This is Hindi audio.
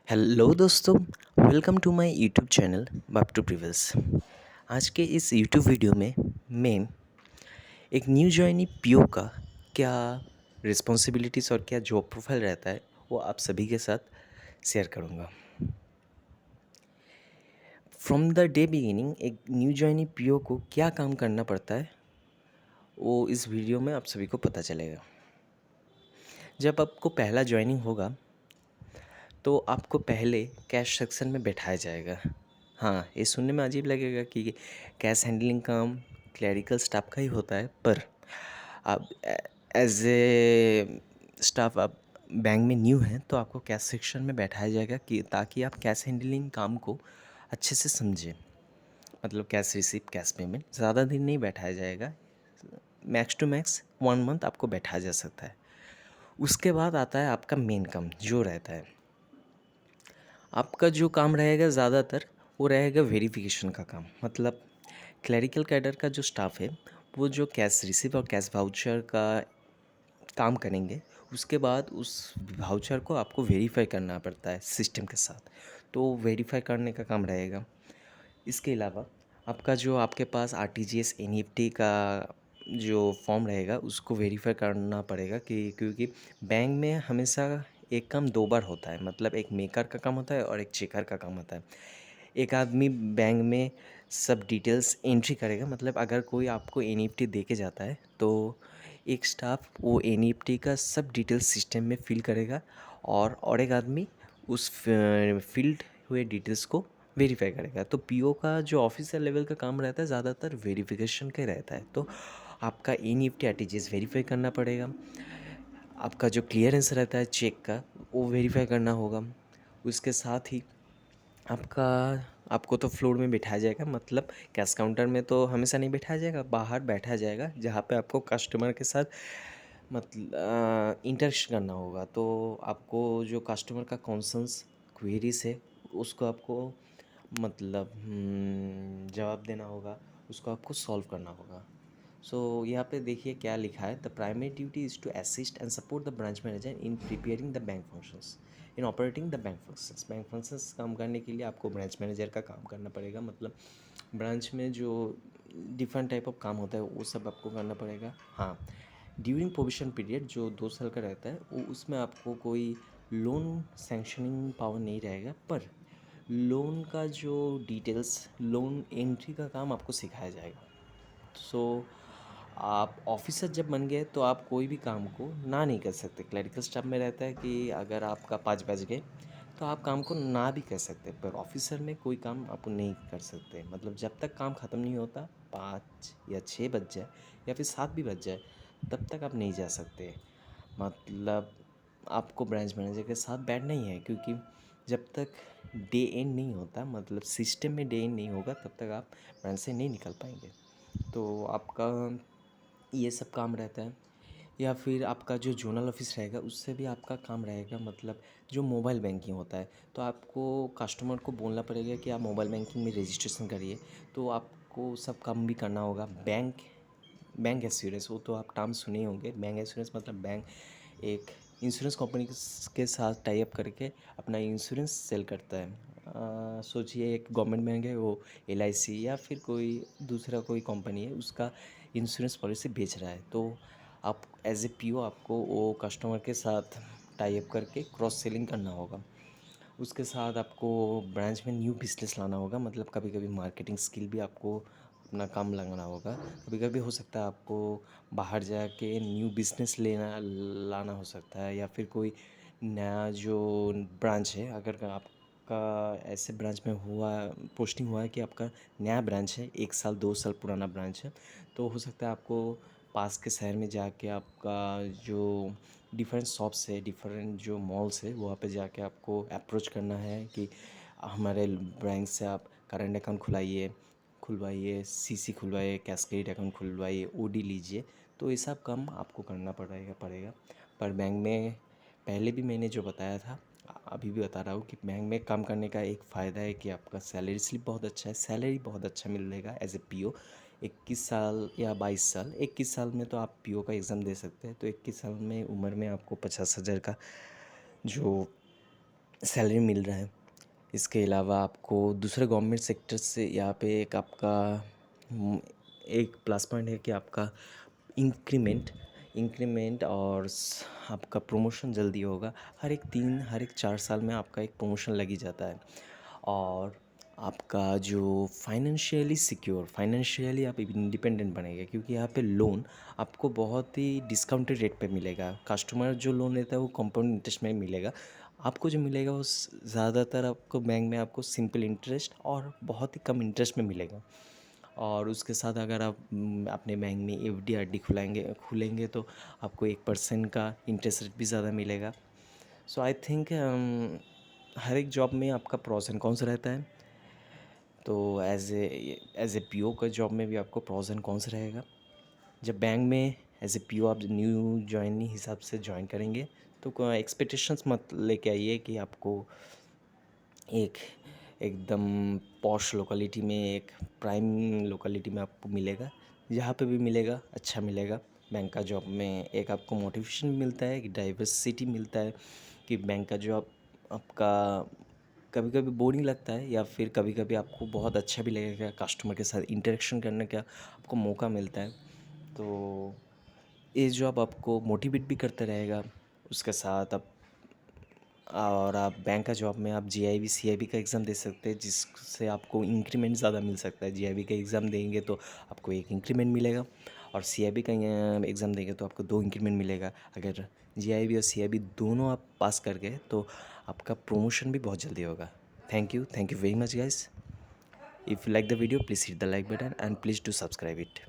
हेलो दोस्तों, welcome to my YouTube channel बाप टू प्रिवियस। आज के इस यूट्यूब वीडियो में मैं एक न्यू जॉइनी पीओ का क्या रिस्पॉन्सिबिलिटीज़ और क्या जॉब प्रोफाइल रहता है वो आप सभी के साथ शेयर करूँगा। फ्रॉम द डे बिगिनिंग एक न्यू जॉइनी पीओ को क्या काम करना पड़ता है वो इस वीडियो में आप सभी को पता चलेगा। जब आपको पहला ज्वाइनिंग होगा तो आपको पहले कैश सेक्शन में बैठाया जाएगा। हाँ, ये सुनने में अजीब लगेगा कि कैश हैंडलिंग काम क्लरिकल स्टाफ का ही होता है, पर आप एज ए स्टाफ आप बैंक में न्यू हैं तो आपको कैश सेक्शन में बैठाया जाएगा कि ताकि आप कैश हैंडलिंग काम को अच्छे से समझें। मतलब कैश रिसीप, कैश पेमेंट ज़्यादा दिन नहीं बैठाया जाएगा, मैक्स टू मैक्स 1 मंथ आपको बैठाया जा सकता है। उसके बाद आता है आपका मेन काम जो रहता है। आपका जो काम रहेगा ज़्यादातर वो रहेगा वेरिफिकेशन का काम। मतलब क्लरिकल कैडर का जो स्टाफ है वो जो कैश रिसीव और कैश वाउचर का काम करेंगे, उसके बाद उस वाउचर को आपको वेरीफाई करना पड़ता है सिस्टम के साथ, तो वेरीफाई करने का काम रहेगा। इसके अलावा आपका जो आपके पास आरटीजीएस एनईएफटी का जो फॉर्म रहेगा उसको वेरीफाई करना पड़ेगा कि क्योंकि बैंक में हमेशा एक काम दो बार होता है। मतलब एक मेकर का काम होता है और एक चेकर का काम होता है। एक आदमी बैंक में सब डिटेल्स एंट्री करेगा, मतलब अगर कोई आपको एनईएफटी दे के जाता है तो एक स्टाफ वो एनईएफटी का सब डिटेल्स सिस्टम में फिल करेगा और एक आदमी उस फिल्ड हुए डिटेल्स को वेरीफाई करेगा। तो पीओ का जो ऑफिसर लेवल का काम रहता है ज़्यादातर वेरिफिकेशन का रहता है। तो आपका एनईएफटी आरटीजीएस वेरीफाई करना पड़ेगा। आपका जो क्लियरेंस रहता है चेक का वो वेरीफाई करना होगा। उसके साथ ही आपका आपको तो फ्लोर में बिठाया जाएगा। मतलब कैश काउंटर में तो हमेशा नहीं बिठाया जाएगा, बाहर बैठाया जाएगा जहाँ पे आपको कस्टमर के साथ मतलब इंटरेक्शन करना होगा। तो आपको जो कस्टमर का कॉन्सर्न्स क्वेरीज है उसको आपको मतलब जवाब देना होगा, उसको आपको सॉल्व करना होगा। सो यहाँ पे देखिए क्या लिखा है। The primary duty is to assist and support the branch manager in preparing the bank functions, in operating the bank functions काम करने के लिए आपको ब्रांच मैनेजर का काम करना पड़ेगा। मतलब ब्रांच में जो डिफरेंट टाइप ऑफ काम होता है वो सब आपको करना पड़ेगा। हाँ, ड्यूरिंग प्रोविजन पीरियड जो 2 साल का रहता है वो उसमें आपको कोई लोन सैंक्शनिंग पावर नहीं रहेगा, पर लोन का जो डिटेल्स, लोन एंट्री का काम आपको सिखाया जाएगा। सो आप ऑफिसर जब बन गए तो आप कोई भी काम को ना नहीं कर सकते। क्लरिकल स्टाफ में रहता है कि अगर आपका 5 बज गए तो आप काम को ना भी कर सकते, पर ऑफिसर में कोई काम आप नहीं कर सकते। मतलब जब तक काम ख़त्म नहीं होता, 5 या 6 बज जाए या फिर 7 भी बज जाए, तब तक आप नहीं जा सकते। मतलब आपको ब्रांच मैनेजर के साथ बैठना ही है, क्योंकि जब तक डे एंड नहीं होता, मतलब सिस्टम में डे एंड नहीं होगा, तब तक आप ब्रांच से नहीं निकल पाएंगे। तो आपका ये सब काम रहता है। या फिर आपका जो जोनल ऑफिस रहेगा उससे भी आपका काम रहेगा। मतलब जो मोबाइल बैंकिंग होता है तो आपको कस्टमर को बोलना पड़ेगा कि आप मोबाइल बैंकिंग में रजिस्ट्रेशन करिए, तो आपको सब काम भी करना होगा। बैंक एश्योरेंस, वो तो आप टर्म सुने ही होंगे। बैंक एश्योरेंस मतलब बैंक एक इंश्योरेंस कंपनी के साथ टाई अप करके अपना इंश्योरेंस सेल करता है। सोचिए एक गवर्नमेंट बैंक है, वो एलआईसी या फिर कोई दूसरा कोई कंपनी है, उसका इंश्योरेंस पॉलिसी बेच रहा है। तो आप एज ए पीओ आपको वो कस्टमर के साथ टाई अप करके क्रॉस सेलिंग करना होगा। उसके साथ आपको ब्रांच में न्यू बिजनेस लाना होगा। मतलब कभी कभी मार्केटिंग स्किल भी आपको अपना काम लगाना होगा। कभी कभी हो सकता है आपको बाहर जाके न्यू बिजनेस लाना हो सकता है, या फिर कोई नया जो ब्रांच है, अगर आपका ऐसे ब्रांच में पोस्टिंग हुआ है कि आपका नया ब्रांच है, 1 साल 2 साल पुराना ब्रांच है, तो हो सकता है आपको पास के शहर में जाके आपका जो डिफरेंट शॉप्स है, डिफरेंट जो मॉल्स है, वहाँ पे जाके आपको अप्रोच करना है कि हमारे बैंक से आप करंट अकाउंट खुलवाइए, सीसी खुलवाइए, कैशक्रेडिट अकाउंट खुलवाइए, ओडी लीजिए। तो ये सब काम आपको करना पड़ेगा। पर बैंक में पहले भी मैंने जो बताया था, अभी भी बता रहा हूँ कि बैंक में काम करने का एक फ़ायदा है कि आपका सैलरी स्लिप बहुत अच्छा है, सैलरी बहुत अच्छा मिलेगा एज ए पीओ। 21 साल या 22 साल, 21 साल में तो आप पीओ का एग्ज़ाम दे सकते हैं। तो 21 साल में उम्र में आपको 50,000 का जो सैलरी मिल रहा है। इसके अलावा आपको दूसरे गवर्नमेंट सेक्टर से यहाँ पे एक आपका एक प्लस पॉइंट है कि आपका इंक्रीमेंट इंक्रीमेंट और आपका प्रमोशन जल्दी होगा। हर एक 4 साल में आपका एक प्रमोशन लग ही जाता है। और आपका जो फाइनेंशियली आप इंडिपेंडेंट बनेंगे, क्योंकि यहाँ पे लोन आपको बहुत ही डिस्काउंटेड रेट पे मिलेगा। कस्टमर जो लोन लेता है वो कंपाउंड इंटरेस्ट में मिलेगा। आपको जो मिलेगा वो ज़्यादातर आपको बैंक में आपको सिंपल इंटरेस्ट और बहुत ही कम इंटरेस्ट में मिलेगा। और उसके साथ अगर आप अपने बैंक में एफडी आरडी खुलेंगे तो आपको 1% का इंटरेस्ट रेट भी ज़्यादा मिलेगा। सो आई थिंक हर एक जॉब में आपका प्रोस एंड कॉन्स रहता है। तो एज ए पीओ का जॉब में भी आपको प्रोस एंड कॉन्स रहेगा। जब बैंक में एज ए पीओ आप न्यू ज्वाइनी हिसाब से ज्वाइन करेंगे तो एक्सपेक्टेशंस मत लेके आइए कि आपको एक एकदम पॉश लोकेलिटी में, एक प्राइम लोकेलिटी में आपको मिलेगा। जहाँ पे भी मिलेगा अच्छा मिलेगा। बैंक का जॉब में एक आपको मोटिवेशन मिलता है, कि डाइवर्सिटी मिलता है, कि बैंक का जॉब आपका कभी कभी बोरिंग लगता है या फिर कभी कभी आपको बहुत अच्छा भी लगेगा। कस्टमर के साथ इंटरेक्शन करने का आपको मौका मिलता है। तो ये जॉब आपको मोटिवेट भी करता रहेगा। उसके साथ आप बैंक का जॉब में आप जीआईबी सीआईबी का एग्ज़ाम दे सकते हैं, जिससे आपको इंक्रीमेंट ज़्यादा मिल सकता है। जीआईबी का एग्ज़ाम देंगे तो आपको एक इंक्रीमेंट मिलेगा, और सीआईबी का एग्ज़ाम देंगे तो आपको 2 इंक्रीमेंट मिलेगा। अगर जीआईबी और सीआईबी दोनों आप पास कर गए तो आपका प्रमोशन भी बहुत जल्दी होगा। Thank you very much guys. If you like the video, please hit the like button and please do subscribe it.